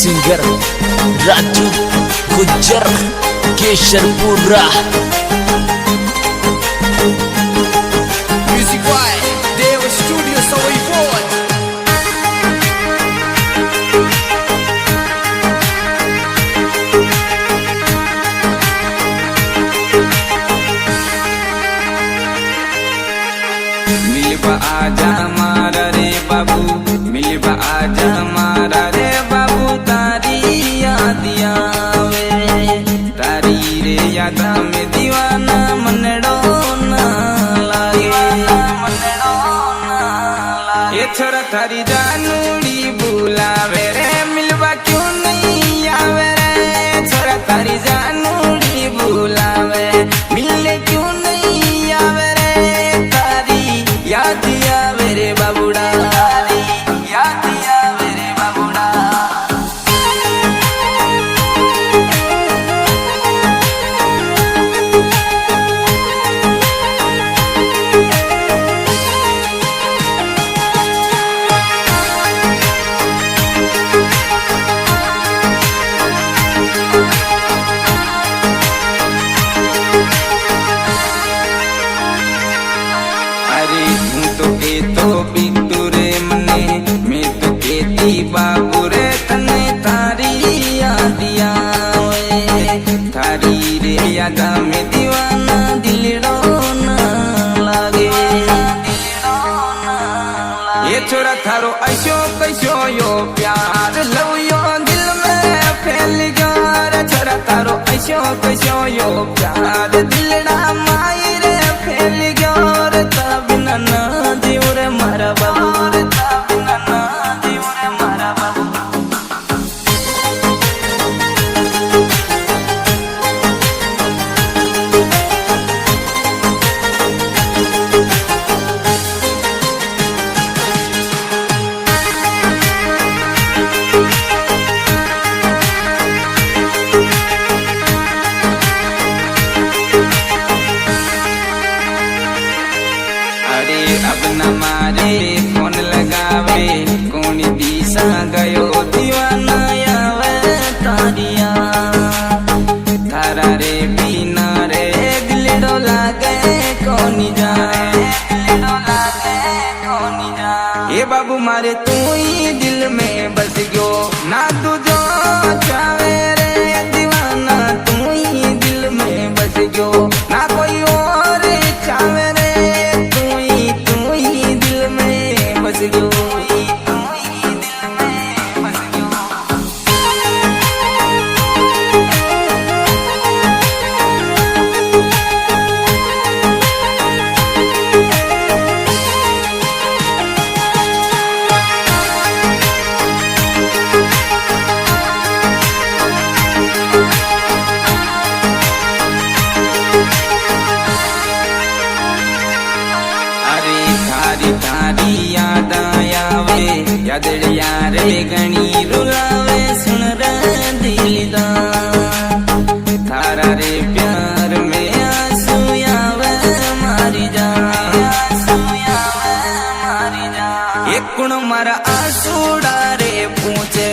Singer Raju Gujjar Kesharpura Music by Deva Studio Sawipot. मिलबा आजा मारा रे बाबू, मिलबा आजा मारा रे बाबू, तारी याद आवे, तारी रे याद में दीवाना मनड़ो ना लागे, ये छोरा थारी जानूड़ी बुलावे रे, मिलबा क्यों नहीं आवे रे, छोरा थारी जानूड़ी बुलावे, मिलने क्यों नहीं आवे रे, तारी याद आवे रे बाबूड़ा, याद आवे रे बाबूड़ा। अरे हूँ तो के तो बिट्टू रे मने, मैं तो केती बाबू रे तने, तारी याद आवे, थारी रे याद में दीवाना दिलड़ो ना लागे, ये छोरा थारो ऐसो कैसो यो प्यार लव यो दिल में फैल गया रे, छोरा थारो ऐसो कैसो यो प्यार दिलड़ा माई रे फैल गया रे, बिना ना जीव रे मारा बाबू रे, बिना ना जीव रे मारा बाबू। अरे अब न मारे फोन लगावे, कौन दिशा गयो दीवाना आवे तारिया, थारा रे बिना रे दिलड़ो लागे कौनी जाए, दिलड़ो लागे कौनी जाए। ये बाबू मारे तू ही दिल में बस गयो, ना तुझो चावे रे दीवाना, तू ही दिल में बस गयो, ना कोई और चावे रे, तू ही दिल में बस गयो, तू ही दिल में बस गयो। अरे थारी थारी याद आवे, यादड़िया रे गणी रुलावे, सुन रे दिलदा, थारा रे प्यार में आंसू आवे मारी जा, आंसू आवे मारी जा। एक कुण मारा आंसू डारे पूछे,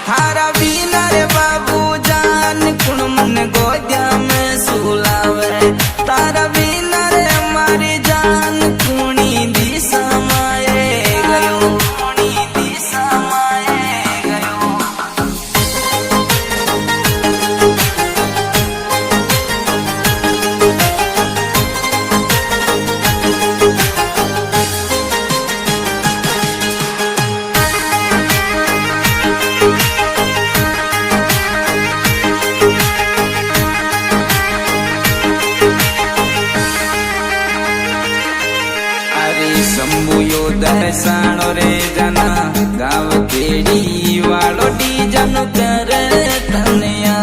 थारा बिना रे बाबू जान, कुण मन गोदिया में सुलावे, तारा बिना रे मारी जान, कुणी दिशा माए गयो, कुणी दिशा माए गयो। अरे शंभु यो दर्शानो रे जना, गाव केड़ी वालो डीजन करे तनया,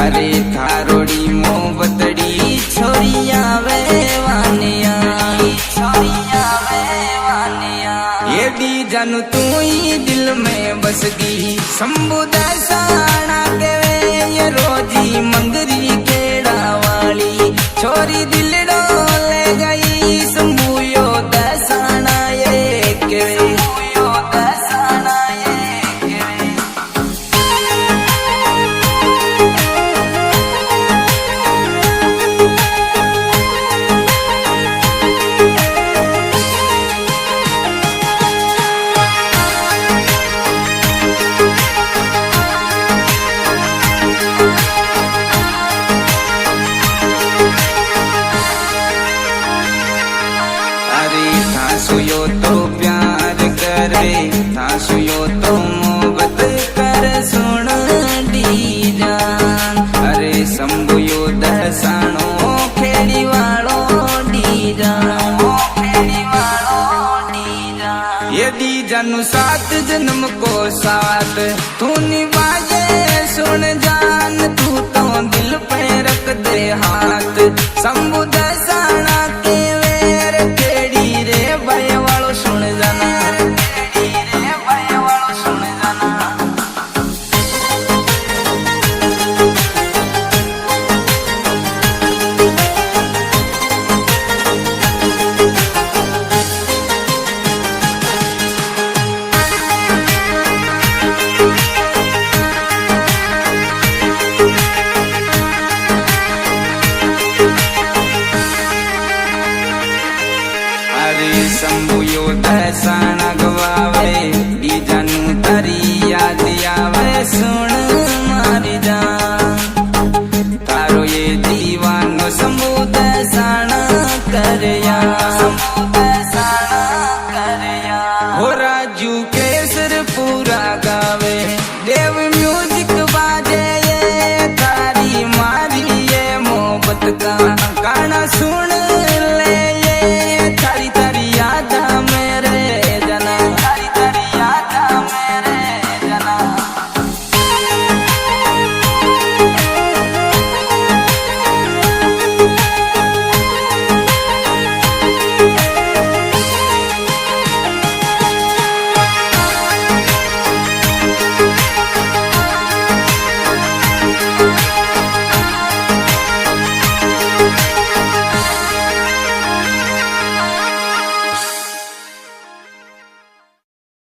अरे थारोड़ी मोहब्बतड़ी छोरिया वे वानिया, छोरिया वे वानिया। ये डीजन तू ही दिल में बस गई, शंभु दर्शाना के ये रोजी मंगरी केड़ा वाली, छोरी दिलड़ो ले गई, शंभु यो दर्शाना ये के, शंभु यो दर्शाना ये दी जनु 7 जन्म को साथ तू निभाए सुन जान तू तो दिल पे रख दे हाथ शंभु दसाना के वेर केड़ी रे भाई वालो सुन जाना केड़ी रे भाई वालो सुन जाना शंभु यो दसाना गवावे बीजानु तारी याद आवे सुन मारी जान तारो ये दीवानो शंभु दसाना करया हो राजू केसर पूरा गावे देव म्यूजिक बाजे ये तारी मारी ये मोहब्बत का गाना सुन